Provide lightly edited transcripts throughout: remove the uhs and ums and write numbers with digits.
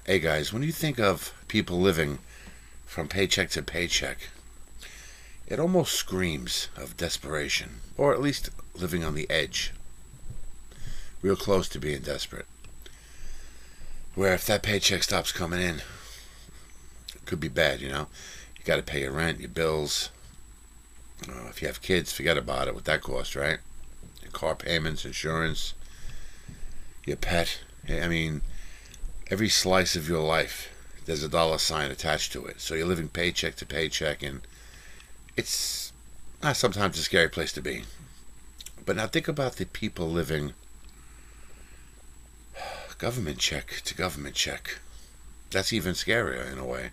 Hey guys, when you think of people living from paycheck to paycheck, it almost screams of desperation, or at least living on the edge, real close to being desperate. Where if that paycheck stops coming in, it could be bad, you know? You gotta pay your rent, your bills. If you have kids, forget about it, what that costs, right? Your car payments, insurance, your pet. I mean, every slice of your life, there's a dollar sign attached to it. So you're living paycheck to paycheck, and it's sometimes a scary place to be. But now think about the people living government check to government check. That's even scarier in a way.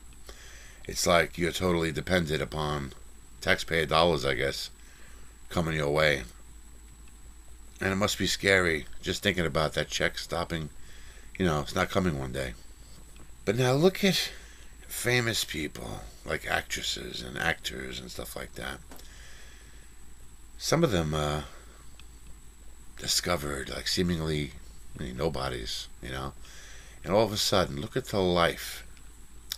It's like you're totally dependent upon taxpayer dollars, I guess, coming your way. And it must be scary just thinking about that check stopping. You know, it's not coming one day. But now look at famous people, like actresses and actors and stuff like that. Some of them discovered, like seemingly nobodies, you know. And all of a sudden, look at the life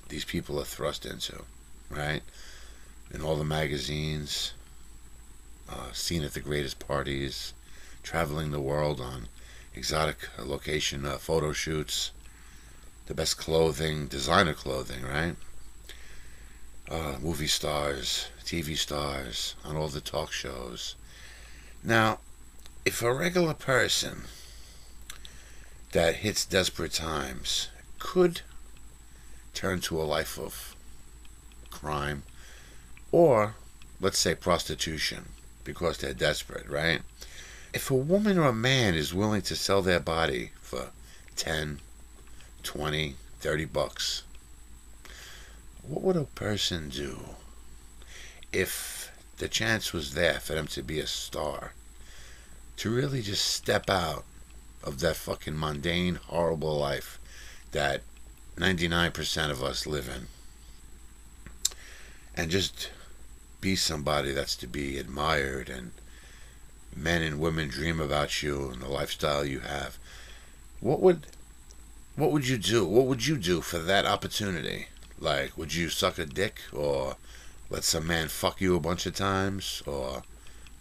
these people are thrust into, right? In all the magazines, seen at the greatest parties, traveling the world on exotic location photo shoots, the best clothing, designer clothing, right? Movie stars, TV stars, on all the talk shows. Now, if a regular person that hits desperate times could turn to a life of crime or, let's say, prostitution because they're desperate, right? If a woman or a man is willing to sell their body for 10, 20, 30 bucks, what would a person do if the chance was there for them to be a star? To really just step out of that fucking mundane, horrible life that 99% of us live in. And just be somebody that's to be admired, and men and women dream about you and the lifestyle you have. What would you do? What would you do for that opportunity? Like, would you suck a dick or let some man fuck you a bunch of times? Or,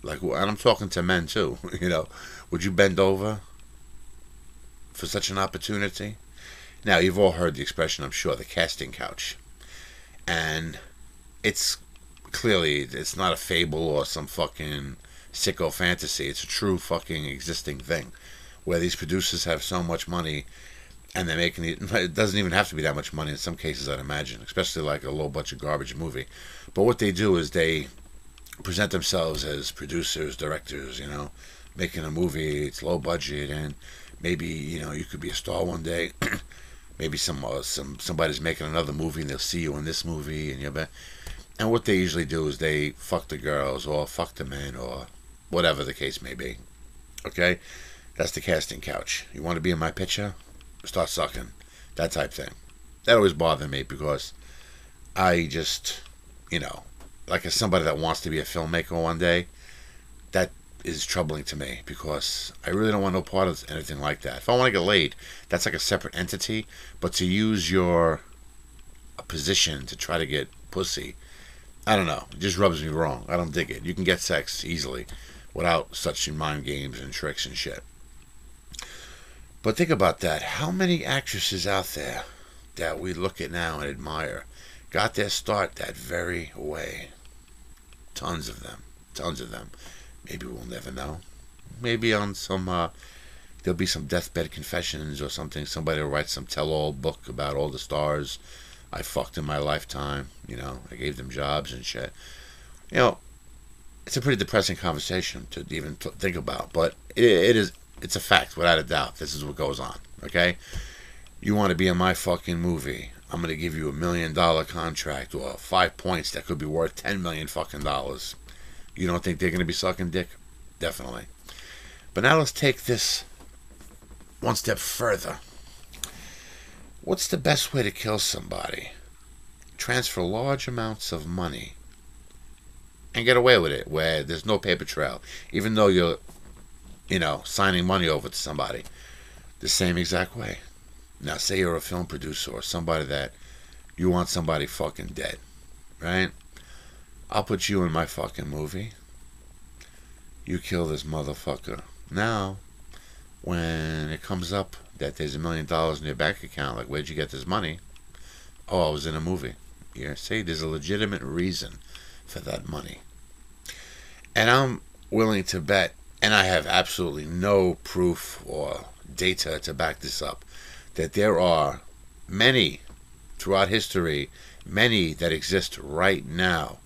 like, and I'm talking to men too, you know, would you bend over for such an opportunity? Now, you've all heard the expression, I'm sure, the casting couch. And it's clearly, it's not a fable or some fucking sicko fantasy. It's a true fucking existing thing where these producers have so much money and they're making it doesn't even have to be that much money in some cases, I'd imagine, especially like a low budget garbage movie. But what they do is they present themselves as producers, directors, you know, making a movie, it's low budget, and maybe, you know, you could be a star one day. Maybe somebody's making another movie and they'll see you in this movie, and what they usually do is they fuck the girls or fuck the men or whatever the case may be. Okay? That's the casting couch. You want to be in my picture? Start sucking. That type thing. That always bothered me because I just, you know, like as somebody that wants to be a filmmaker one day, that is troubling to me because I really don't want no part of anything like that. If I want to get laid, that's like a separate entity. But to use your position to try to get pussy, I don't know. It just rubs me wrong. I don't dig it. You can get sex easily without such mind games and tricks and shit. But think about that. How many actresses out there that we look at now and admire got their start that very way? Tons of them. Tons of them. Maybe we'll never know. Maybe on some, there'll be some deathbed confessions or something. Somebody will write some tell-all book about all the stars I fucked in my lifetime. You know, I gave them jobs and shit. You know, it's a pretty depressing conversation to even think about. But it's a fact, without a doubt. This is what goes on, okay? You want to be in my fucking movie, I'm going to give you $1 million contract or 5 points that could be worth $10 million fucking dollars. You don't think they're going to be sucking dick? Definitely. But now let's take this one step further. What's the best way to kill somebody? Transfer large amounts of money and get away with it where there's no paper trail. Even though you're, you know, signing money over to somebody. The same exact way. Now, say you're a film producer or somebody that you want somebody fucking dead, right? I'll put you in my fucking movie. You kill this motherfucker. Now, when it comes up that there's $1 million in your bank account, like, where'd you get this money? Oh, I was in a movie. Yeah, say there's a legitimate reason for that money. And I'm willing to bet, and I have absolutely no proof or data to back this up, that there are many throughout history, many that exist right now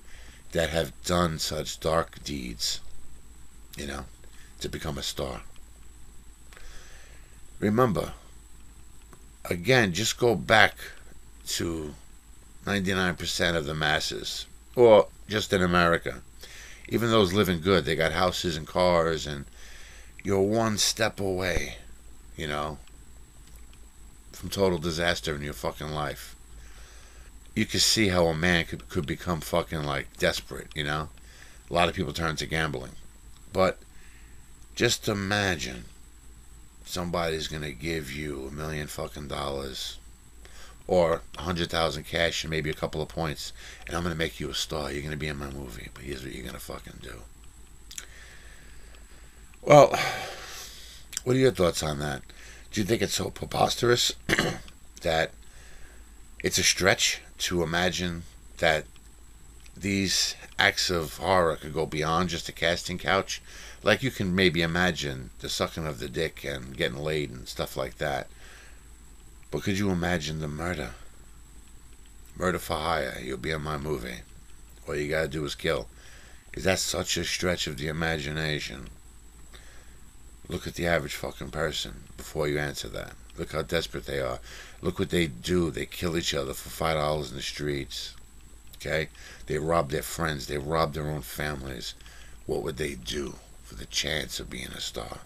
that have done such dark deeds, to become a star. Remember, again, just go back to 99% of the masses, or just in America. Even those living good, they got houses and cars, and you're one step away, from total disaster in your fucking life. You can see how a man could become fucking, like, desperate, A lot of people turn to gambling. But just imagine somebody's gonna give you $1 million fucking dollars, or 100,000 cash and maybe a couple of points, and I'm gonna make you a star. You're gonna be in my movie, but here's what you're gonna fucking do. Well, what are your thoughts on that? Do you think it's so preposterous that it's a stretch to imagine that these acts of horror could go beyond just a casting couch? Like, you can maybe imagine the sucking of the dick and getting laid and stuff like that. But could you imagine the murder? Murder for hire. You'll be in my movie. All you gotta do is kill. Is that such a stretch of the imagination? Look at the average fucking person before you answer that. Look how desperate they are. Look what they do. They kill each other for $5 in the streets. Okay? They rob their friends. They rob their own families. What would they do for the chance of being a star?